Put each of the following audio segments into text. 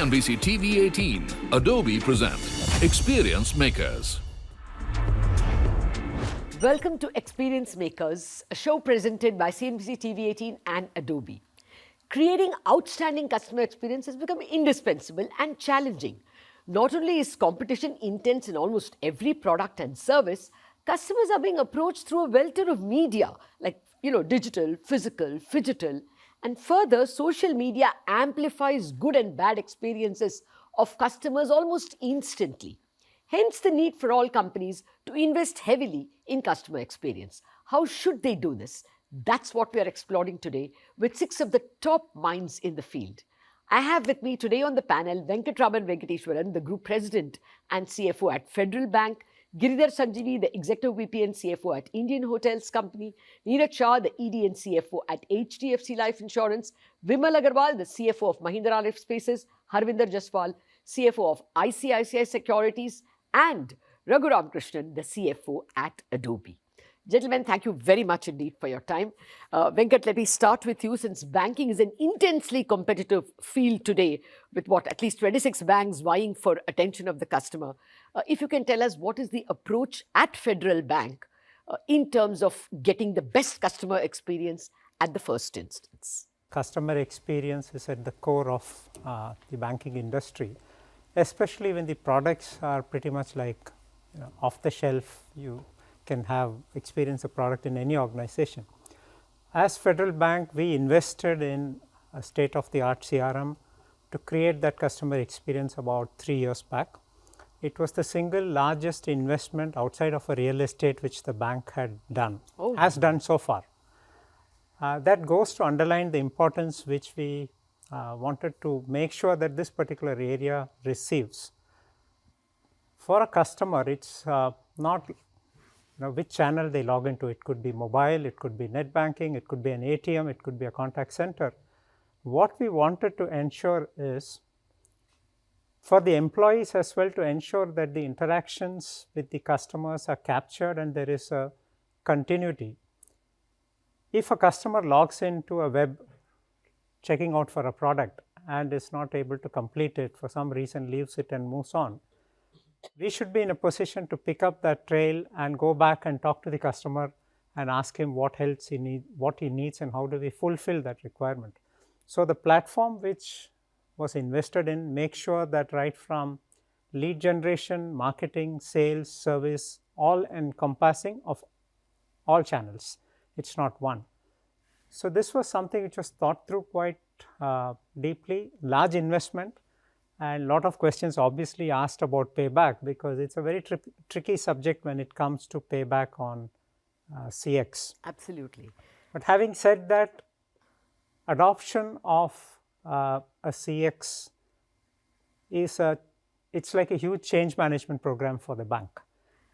CNBC TV 18, Adobe present Experience Makers. Welcome to Experience Makers, a show presented by CNBC TV 18 and Adobe. Creating outstanding customer experience has become indispensable and challenging. Not only is competition intense in almost every product and service, customers are being approached through a welter of media like digital, physical, phygital, and further, social media amplifies good and bad experiences of customers almost instantly. Hence, the need for all companies to invest heavily in customer experience. How should they do this? That's what we are exploring today with 6 of the top minds in the field. I have with me today on the panel Venkatraman Venkateshwaran, the Group President and CFO at Federal Bank, Giridhar Sanjeevi, the Executive VP and CFO at Indian Hotels Company, Neeraj Shah, the ED and CFO at HDFC Life Insurance, Vimal Agarwal, the CFO of Mahindra Life Spaces, Harvinder Jaswal, CFO of ICICI Securities, and Raghuram Krishnan, the CFO at Adobe. Gentlemen, thank you very much indeed for your time. Venkat, let me start with you, since banking is an intensely competitive field today with at least 26 banks vying for attention of the customer. If you can tell us what is the approach at Federal Bank in terms of getting the best customer experience at the first instance. Customer experience is at the core of the banking industry, especially when the products are pretty much like off the shelf. You can experience a product in any organization. As Federal Bank, we invested in a state-of-the-art CRM to create that customer experience about 3 years back. It was the single largest investment outside of a real estate which the bank has done so far. That goes to underline the importance which we wanted to make sure that this particular area receives. For a customer, it's not which channel they log into. It could be mobile, it could be net banking, it could be an ATM, it could be a contact center. What we wanted to ensure is for the employees as well, to ensure that the interactions with the customers are captured and there is a continuity. If a customer logs into a web checking out for a product and is not able to complete it, for some reason leaves it and moves on, we should be in a position to pick up that trail and go back and talk to the customer and ask him what else what he needs and how do we fulfill that requirement. So, the platform which was invested in makes sure that right from lead generation, marketing, sales, service, all encompassing of all channels. It is not one. So, this was something which was thought through quite deeply, large investment, and lot of questions obviously asked about payback, because it is a very tricky subject when it comes to payback on CX. Absolutely. But having said that, adoption of a CX is it's like a huge change management program for the bank,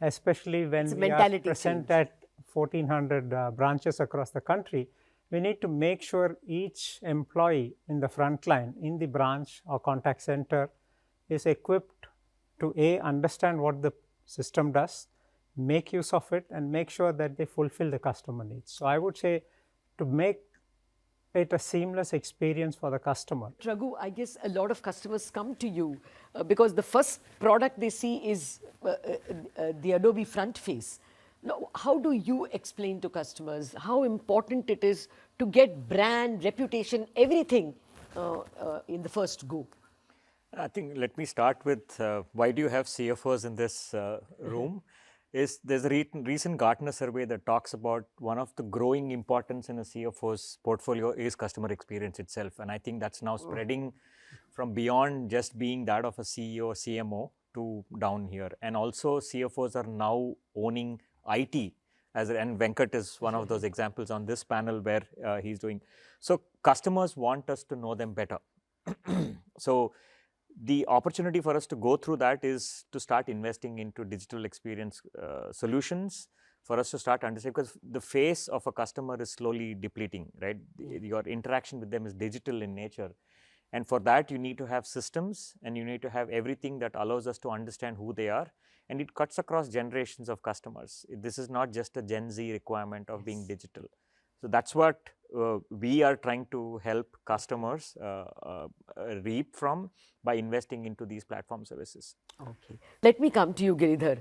especially when we are present at 1,400 branches across the country. We need to make sure each employee in the front line, in the branch or contact center, is equipped to understand what the system does, make use of it, and make sure that they fulfill the customer needs. So, I would say to make it a seamless experience for the customer. Raghu, I guess a lot of customers come to you because the first product they see is the Adobe front face. Now, how do you explain to customers how important it is to get brand, reputation, everything in the first go? I think let me start with why do you have CFOs in this room? There's a recent Gartner survey that talks about one of the growing importance in a CFO's portfolio is customer experience itself. And I think that's now spreading from beyond just being that of a CEO or CMO to down here. And also CFOs are now owning IT, and Venkat is one of those examples on this panel where he's doing. So customers want us to know them better. So the opportunity for us to go through that is to start investing into digital experience solutions for us to start understanding, because the face of a customer is slowly depleting, right? Your interaction with them is digital in nature. And for that, you need to have systems and you need to have everything that allows us to understand who they are. And it cuts across generations of customers. This is not just a Gen Z requirement of being digital. So that's what we are trying to help customers reap from by investing into these platform services. Okay. Let me come to you, Giridhar.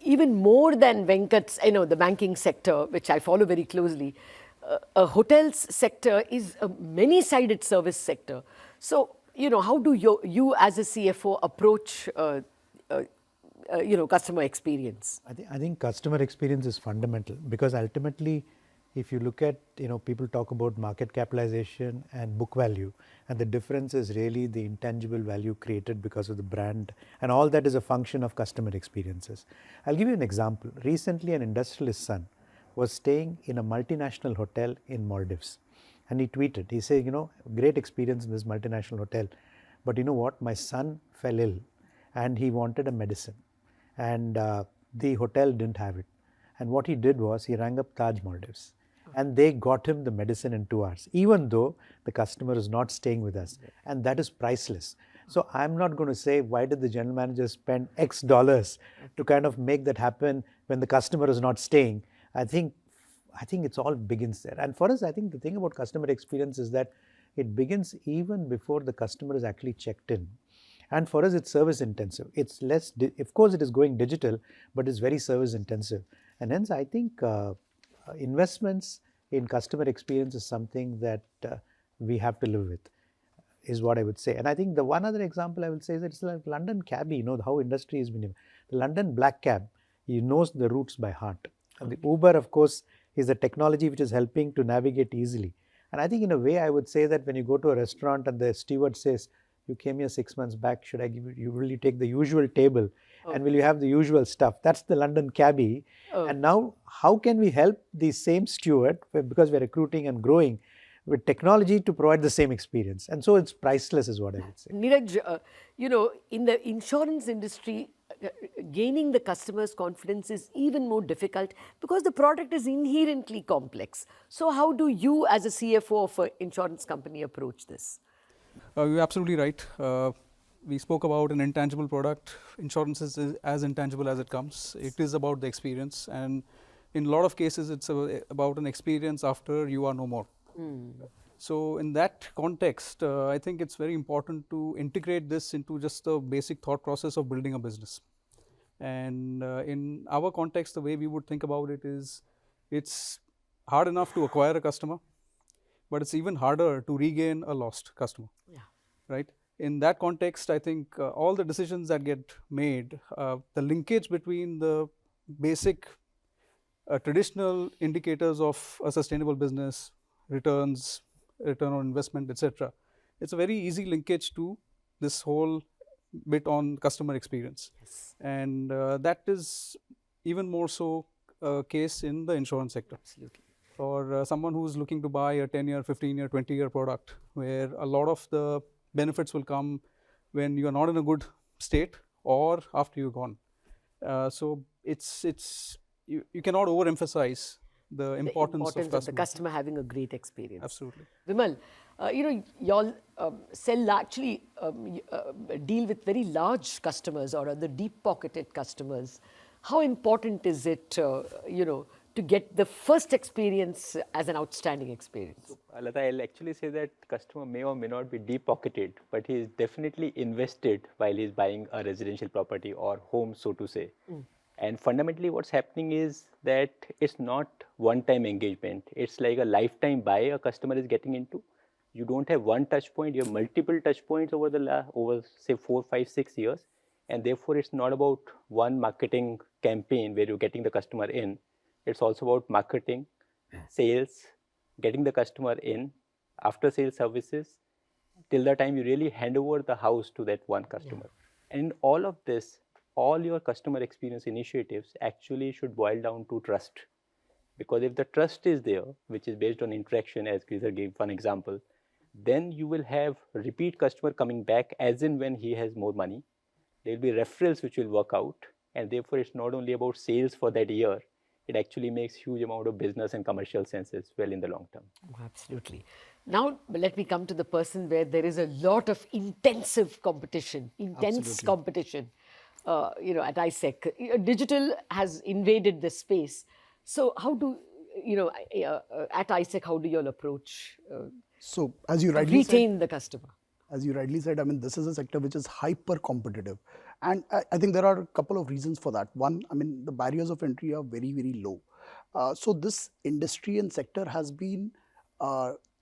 Even more than Venkat's, the banking sector, which I follow very closely, a hotels sector is a many-sided service sector. So, how do you as a CFO approach, customer experience? I think customer experience is fundamental, because ultimately, if you look at, people talk about market capitalization and book value, and the difference is really the intangible value created because of the brand, and all that is a function of customer experiences. I'll give you an example. Recently, an industrialist's son was staying in a multinational hotel in Maldives, and he tweeted, he said, great experience in this multinational hotel, but you know what, my son fell ill and he wanted a medicine, and the hotel didn't have it. And what he did was he rang up Taj Maldives, and they got him the medicine in 2 hours, even though the customer is not staying with us. And that is priceless. So I'm not going to say, why did the general manager spend X dollars to kind of make that happen when the customer is not staying? I think it's all begins there. And for us, I think the thing about customer experience is that it begins even before the customer is actually checked in. And for us, it's service intensive. It's less, of course, it is going digital, but it's very service intensive. And hence, I think investments in customer experience is something that we have to live with, is what I would say. And I think the one other example I would say is that it's like London cabbie, how industry has been. The London black cab, he knows the routes by heart. And the Uber, of course, is a technology which is helping to navigate easily. And I think in a way, I would say that when you go to a restaurant and the steward says, you came here 6 months back, should I give you, will you take the usual table and will you have the usual stuff? That's the London cabbie. And now how can we help the same steward, because we're recruiting and growing, with technology to provide the same experience? And so it's priceless is what I would say. Neeraj, in the insurance industry, gaining the customer's confidence is even more difficult because the product is inherently complex. So how do you as a CFO of an insurance company approach this? You're absolutely right. We spoke about an intangible product. Insurance is as intangible as it comes. It is about the experience, and in a lot of cases, it's about an experience after you are no more. So in that context, I think it's very important to integrate this into just the basic thought process of building a business. And in our context, the way we would think about it is, it's hard enough to acquire a customer, but it's even harder to regain a lost customer. Right? In that context, I think all the decisions that get made, the linkage between the basic traditional indicators of a sustainable business, return on investment, etc. It's a very easy linkage to this whole bit on customer experience. And that is even more so a case in the insurance sector. Absolutely. For someone who's looking to buy a 10-year, 15-year, 20-year product, where a lot of the benefits will come when you are not in a good state or after you're gone. So you cannot overemphasize the importance of the customer having a great experience. Absolutely. Vimal, y'all actually deal with very large customers or the deep-pocketed customers. How important is it, to get the first experience as an outstanding experience? So, Lata, I'll actually say that customer may or may not be deep-pocketed, but he is definitely invested while he's buying a residential property or home, so to say. And fundamentally, what's happening is that it's not one-time engagement. It's like a lifetime buy a customer is getting into. You don't have one touch point, you have multiple touch points over say 4, 5, 6 years. And therefore, it's not about one marketing campaign where you're getting the customer in. It's also about marketing, sales, getting the customer in, after sales services, till the time you really hand over the house to that one customer. And in all of this, all your customer experience initiatives actually should boil down to trust. Because if the trust is there, which is based on interaction, as Giridhar gave one example, then you will have repeat customer coming back as in when he has more money. There will be referrals which will work out, and therefore it's not only about sales for that year, it actually makes huge amount of business and commercial sense as well in the long term. Oh, absolutely. Now, let me come to the person where there is a lot of intensive competition, competition, at ISEC. Digital has invaded this space. So how do at ISEC, how do you all approach So as you to rightly said, retain the customer? as you rightly said, I mean, this is a sector which is hyper competitive. And I think there are a couple of reasons for that. One, I mean, the barriers of entry are very, very low. So this industry and sector has been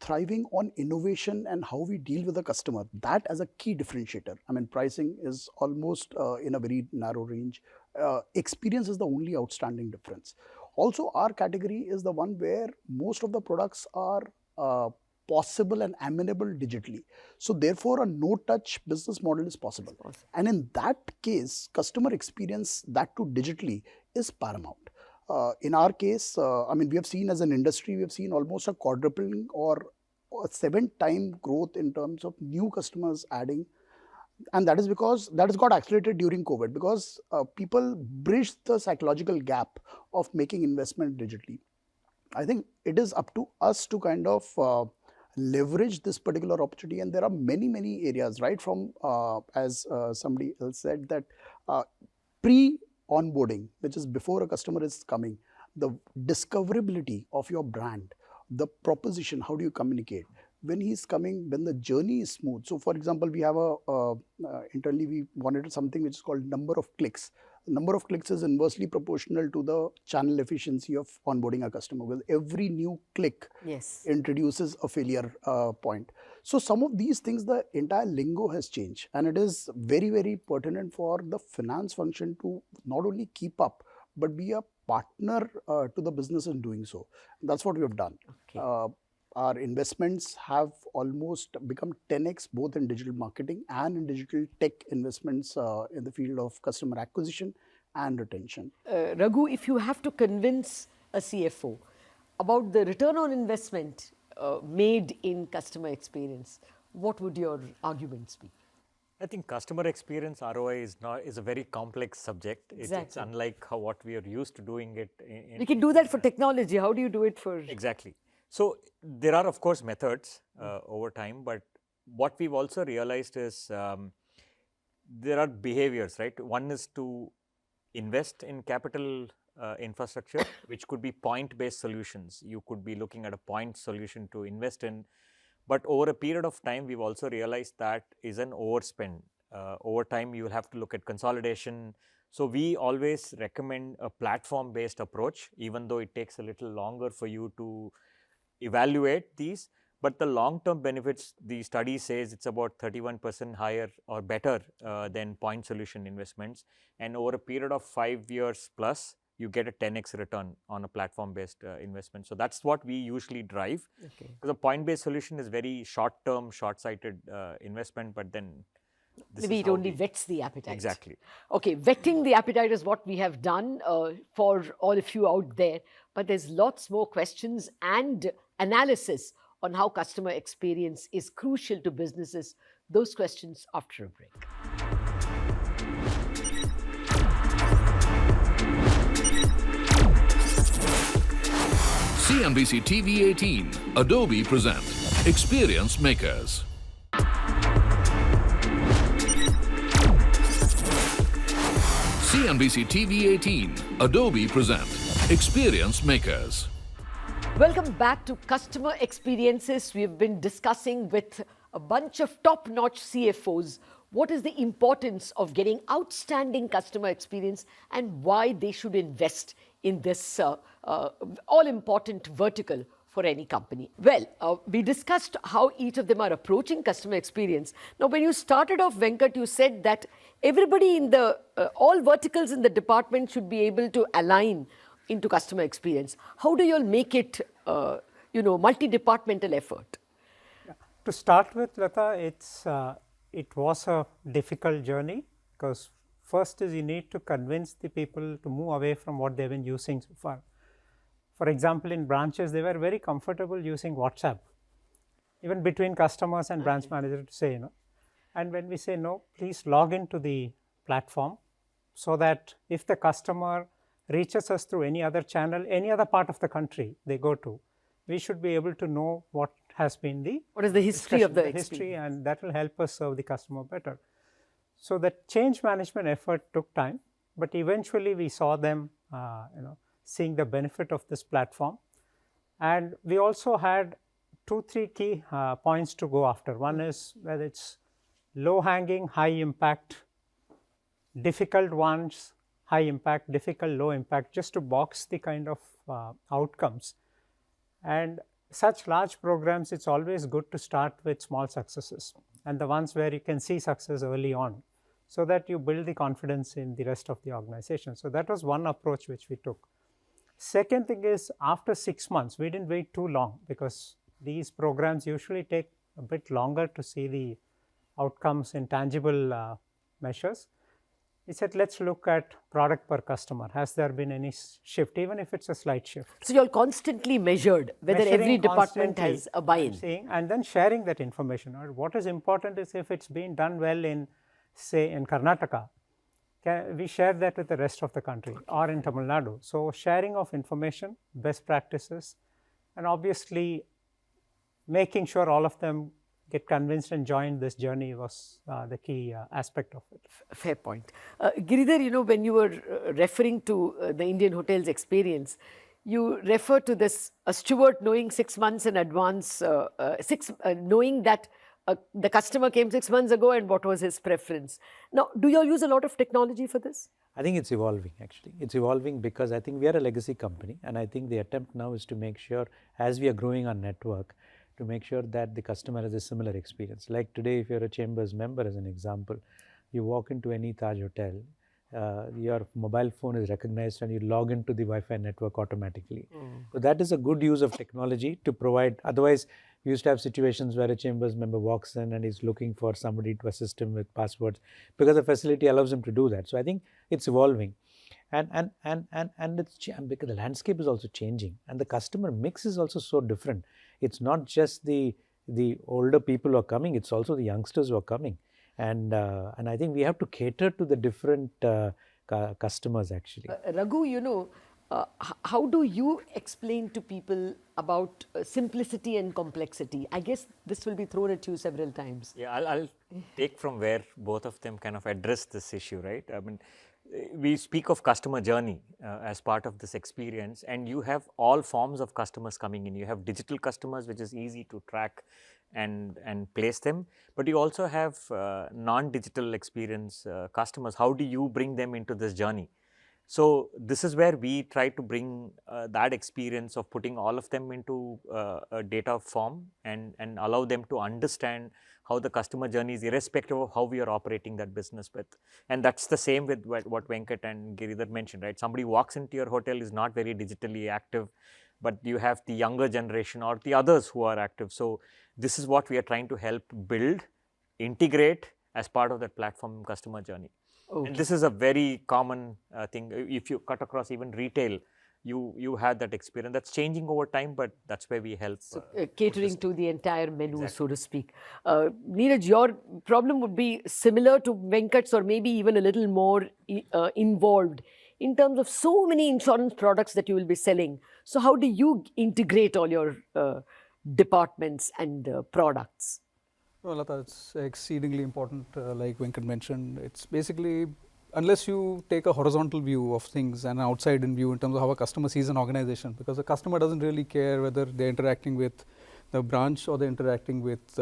thriving on innovation and how we deal with the customer. That as a key differentiator. I mean, pricing is almost in a very narrow range. Experience is the only outstanding difference. Also, our category is the one where most of the products are possible and amenable digitally. So therefore, a no-touch business model is possible. And in that case, customer experience, that too digitally, is paramount. In our case, I mean, we have seen as an industry, we have seen almost a quadrupling or a 7-time growth in terms of new customers adding. And that is because that has got accelerated during COVID, because people bridged the psychological gap of making investment digitally. I think it is up to us to kind of leverage this particular opportunity, and there are many, many areas, right from as somebody else said, that pre-onboarding, which is before a customer is coming, the discoverability of your brand, the proposition, how do you communicate when he's coming, when the journey is smooth. So for example, we have internally we monitored something which is called number of clicks. The number of clicks is inversely proportional to the channel efficiency of onboarding a customer, because every new click introduces a failure point. So some of these things, the entire lingo has changed, and it is very, very pertinent for the finance function to not only keep up, but be a partner to the business in doing so. That's what we have done. Okay. Our investments have almost become 10x, both in digital marketing and in digital tech investments in the field of customer acquisition and retention. Raghu, if you have to convince a CFO about the return on investment made in customer experience, what would your arguments be? I think customer experience ROI is a very complex subject. Exactly. It's unlike what we are used to doing it. We can do that for technology. How do you do it for? Exactly. So there are, of course, methods over time, but what we've also realized is there are behaviors, right? One is to invest in capital infrastructure, which could be point-based solutions. You could be looking at a point solution to invest in, but over a period of time, we've also realized that is an overspend. Over time, you will have to look at consolidation. So we always recommend a platform-based approach, even though it takes a little longer for you to evaluate these, but the long-term benefits, the study says it's about 31% higher or better than point solution investments. And over a period of 5 years plus, you get a 10x return on a platform-based investment. So that's what we usually drive. Okay. Because a point-based solution is very short-term, short-sighted investment, but then maybe it only whets the appetite. Exactly. Okay, whetting the appetite is what we have done for all of you out there, but there's lots more questions and analysis on how customer experience is crucial to businesses. Those questions after a break. CNBC TV 18, Adobe present Experience Makers. CNBC TV 18, Adobe present Experience Makers. Welcome back to Customer Experiences. We've been discussing with a bunch of top-notch CFOs what is the importance of getting outstanding customer experience and why they should invest in this all-important vertical for any company. Well, we discussed how each of them are approaching customer experience. Now, when you started off, Venkat, you said that everybody in the, all verticals in the department should be able to align into customer experience. How do you all make it, multi-departmental effort? Yeah. To start with, Lata, it was a difficult journey, because first is you need to convince the people to move away from what they've been using so far. For example, in branches, they were very comfortable using WhatsApp, even between customers and branch manager to say, and when we say no, please log into the platform so that if the customer reaches us through any other channel, any other part of the country they go to, we should be able to know what has been what is the history of the history, and that will help us serve the customer better. So the change management effort took time, but eventually we saw them, seeing the benefit of this platform. And we also had 2-3 key points to go after. One is whether it's low hanging, high impact, difficult ones, high impact, difficult, low impact, just to box the kind of outcomes. And such large programs, it's always good to start with small successes and the ones where you can see success early on, so that you build the confidence in the rest of the organization. So that was one approach which we took. Second thing is, after 6 months, we didn't wait too long, because these programs usually take a bit longer to see the outcomes in tangible measures. We said, let's look at product per customer. Has there been any shift, even if it's a slight shift? So you're constantly measured whether every department has a buy-in. And then sharing that information. What is important is, if it's been done well in, say, in Karnataka, we share that with the rest of the country, or in Tamil Nadu. So sharing of information, best practices, and obviously making sure all of them get convinced and join this journey was the key aspect of it. Fair point. Giridhar, when you were referring to the Indian Hotels experience, you refer to this, a steward knowing 6 months in advance, knowing that the customer came 6 months ago and what was his preference. Now, do you all use a lot of technology for this? I think it's evolving, actually. It's evolving because I think we are a legacy company, and I think the attempt now is to make sure, as we are growing our network, to make sure that the customer has a similar experience. Like today, if you're a Chambers member, as an example, you walk into any Taj hotel, your mobile phone is recognized and you log into the Wi-Fi network automatically. So that is a good use of technology to provide. Otherwise, we used to have situations where a Chambers member walks in and is looking for somebody to assist him with passwords, because the facility allows him to do that. So I think it's evolving. And it's because the landscape is also changing, and the customer mix is also so different. It's not just the older people who are coming, it's also the youngsters who are coming. And I think we have to cater to the different customers, actually. Raghu, how do you explain to people about simplicity and complexity? I guess this will be thrown at you several times. Yeah, I'll take from where both of them kind of address this issue, right? I mean, we speak of customer journey as part of this experience, and you have all forms of customers coming in. You have digital customers, which is easy to track and place them, but you also have non-digital experience customers. How do you bring them into this journey? So this is where we try to bring that experience of putting all of them into a data form and allow them to understand how the customer journey is, irrespective of how we are operating that business with. And that's the same with what Venkat and Giridhar mentioned, right? Somebody walks into your hotel, is not very digitally active, but you have the younger generation or the others who are active. So this is what we are trying to help build, integrate as part of that platform customer journey. Okay. And this is a very common thing. If you cut across even retail, you have that experience. That's changing over time, but that's where we help. So, catering to the entire menu, exactly, so to speak. Neeraj, your problem would be similar to Venkat's, or maybe even a little more involved in terms of so many insurance products that you will be selling. So how do you integrate all your departments and products? Well, Lata, it's exceedingly important, like Venkat mentioned. It's basically, unless you take a horizontal view of things and an outside-in view in terms of how a customer sees an organization, because the customer doesn't really care whether they're interacting with the branch or they're interacting with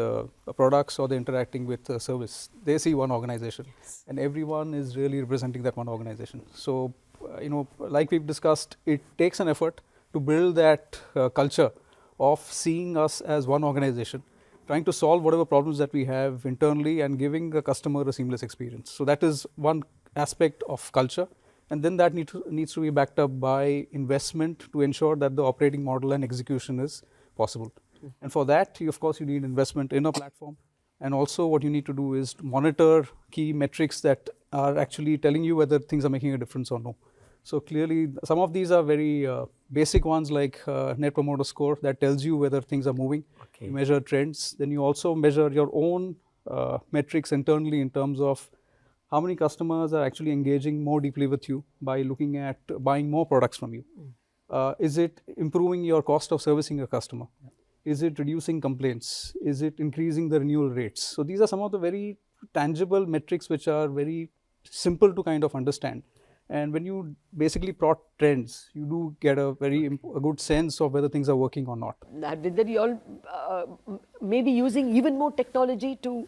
products or they're interacting with service. They see one organization, and everyone is really representing that one organization. So, like we've discussed, it takes an effort to build that culture of seeing us as one organization, trying to solve whatever problems that we have internally and giving the customer a seamless experience. So that is one aspect of culture, and then that needs to be backed up by investment to ensure that the operating model and execution is possible. And for that, of course, you need investment in a platform, and also what you need to do is to monitor key metrics that are actually telling you whether things are making a difference or no. So clearly, some of these are very basic ones, like Net Promoter Score, that tells you whether things are moving. Okay. You measure trends. Then you also measure your own metrics internally in terms of how many customers are actually engaging more deeply with you by looking at buying more products from you. Is it improving your cost of servicing a customer? Is it reducing complaints? Is it increasing the renewal rates? So these are some of the very tangible metrics which are very simple to kind of understand. And when you basically plot trends, you do get a a good sense of whether things are working or not. With that, you all maybe using even more technology to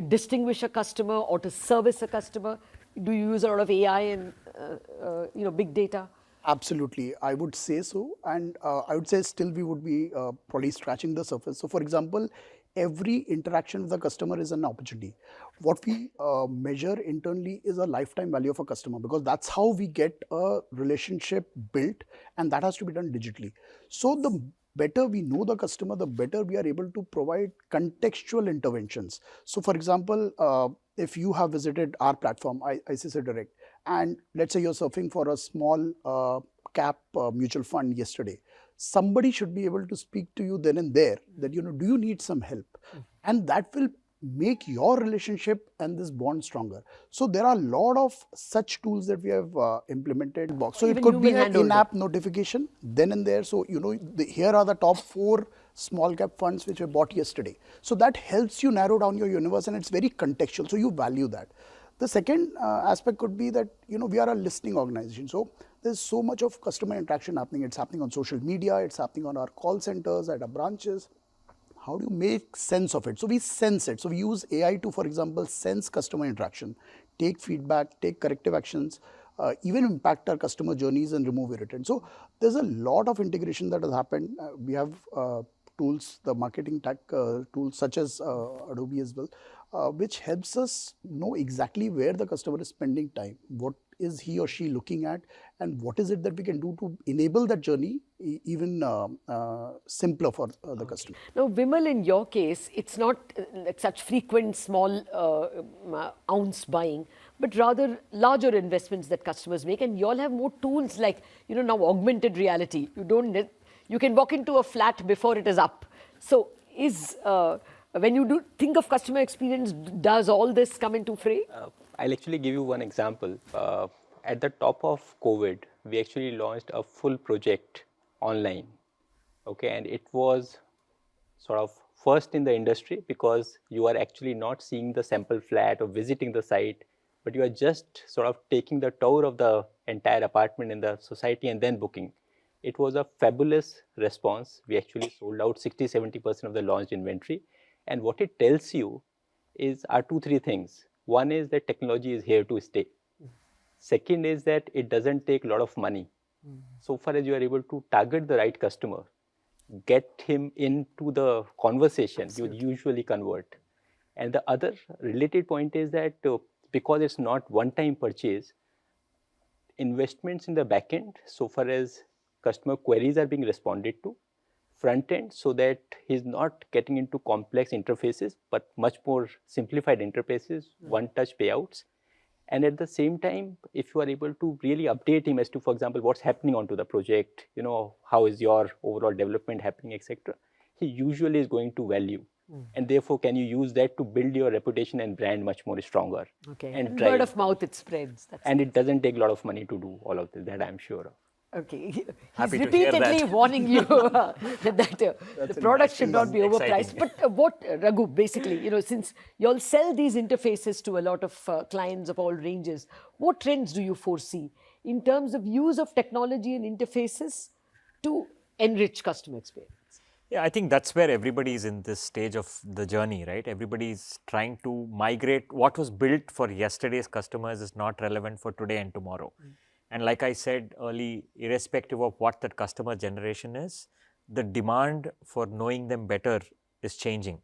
distinguish a customer or to service a customer. Do you use a lot of AI and big data? Absolutely, I would say so, and I would say still we would be probably scratching the surface. So, for example, every interaction with the customer is an opportunity. What we measure internally is a lifetime value of a customer, because that's how we get a relationship built, and that has to be done digitally. So, the better we know the customer, the better we are able to provide contextual interventions. So, for example, if you have visited our platform, ICICI Direct, and let's say you're surfing for a small cap mutual fund yesterday, somebody should be able to speak to you then and there that, do you need some help? And that will make your relationship and this bond stronger. So there are a lot of such tools that we have implemented box. So it Even could be human an handholder. in-app notification then and there. So here are the top 4 small cap funds which were bought yesterday. So that helps you narrow down your universe, and it's very contextual. So you value that. The second aspect could be that we are a listening organization. So there's so much of customer interaction happening. It's happening on social media. It's happening on our call centers, at our branches. How do you make sense of it? So we sense it. So we use AI to, for example, sense customer interaction, take feedback, take corrective actions, even impact our customer journeys and remove irritant. So there's a lot of integration that has happened. We have tools, the marketing tech tools such as Adobe as well, which helps us know exactly where the customer is spending time, what is he or she looking at, and what is it that we can do to enable that journey even simpler for the customer. Now, Vimal, in your case, it's not like such frequent small ounce buying, but rather larger investments that customers make, and you all have more tools like now augmented reality. You can walk into a flat before it is up. So when you do think of customer experience, does all this come into fray? I'll actually give you one example. At the top of COVID, we actually launched a full project online. Okay, and it was sort of first in the industry, because you are actually not seeing the sample flat or visiting the site, but you are just sort of taking the tour of the entire apartment in the society and then booking. It was a fabulous response. We actually sold out 60-70% of the launched inventory. And what it tells you are 2-3 things. One is that technology is here to stay. Second is that it doesn't take a lot of money. So far as you are able to target the right customer, get him into the conversation, Absolutely. You usually convert. And the other related point is that because it's not one-time purchase, investments in the back end, so far as customer queries are being responded to, front end, so that he's not getting into complex interfaces, but much more simplified interfaces, one-touch payouts. And at the same time, if you are able to really update him as to, for example, what's happening onto the project, how is your overall development happening, etc., he usually is going to value. And therefore, can you use that to build your reputation and brand much more stronger? Okay. And word of mouth, it spreads. And it doesn't take a lot of money to do all of this, that I'm sure of. Okay. He's Happy to hear repeatedly that. warning you that the product should not be overpriced. Exciting. But what, Raghu, basically, since you all sell these interfaces to a lot of clients of all ranges, what trends do you foresee in terms of use of technology and interfaces to enrich customer experience? Yeah, I think that's where everybody is in this stage of the journey, right? Everybody is trying to migrate. What was built for yesterday's customers is not relevant for today and tomorrow. And like I said early, irrespective of what that customer generation is, the demand for knowing them better is changing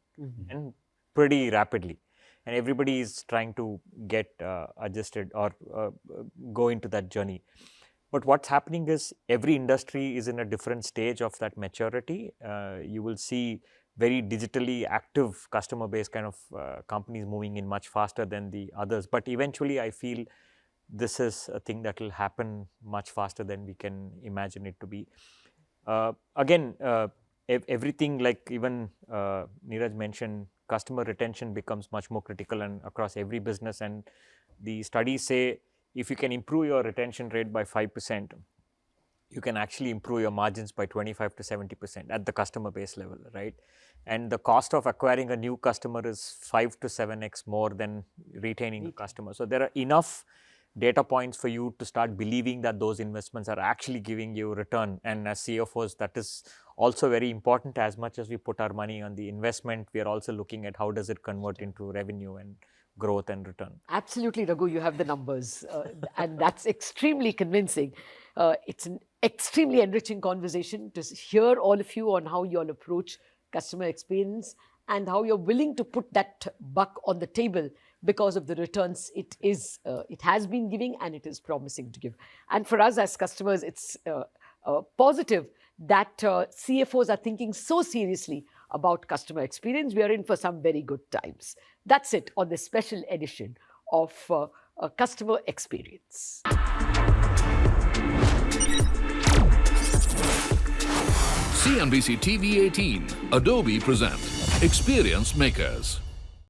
and pretty rapidly. And everybody is trying to get adjusted or go into that journey. But what's happening is every industry is in a different stage of that maturity. You will see very digitally active customer base kind of companies moving in much faster than the others. But eventually, I feel this is a thing that will happen much faster than we can imagine it to be. Again, everything like even Neeraj mentioned, customer retention becomes much more critical and across every business. And the studies say if you can improve your retention rate by 5%, you can actually improve your margins by 25 to 70% at the customer base level, right? And the cost of acquiring a new customer is 5 to 7x more than retaining a customer. So there are enough data points for you to start believing that those investments are actually giving you return. And as CFOs, that is also very important. As much as we put our money on the investment, we are also looking at how does it convert into revenue and growth and return. Absolutely, Raghu, you have the numbers, and that's extremely convincing. It's an extremely enriching conversation to hear all of you on how you all approach customer experience and how you're willing to put that buck on the table because of the returns it has been giving and it is promising to give. And for us as customers, it's positive that CFOs are thinking so seriously about customer experience. We are in for some very good times. That's it on this special edition of Customer Experience. CNBC TV 18, Adobe present Experience Makers.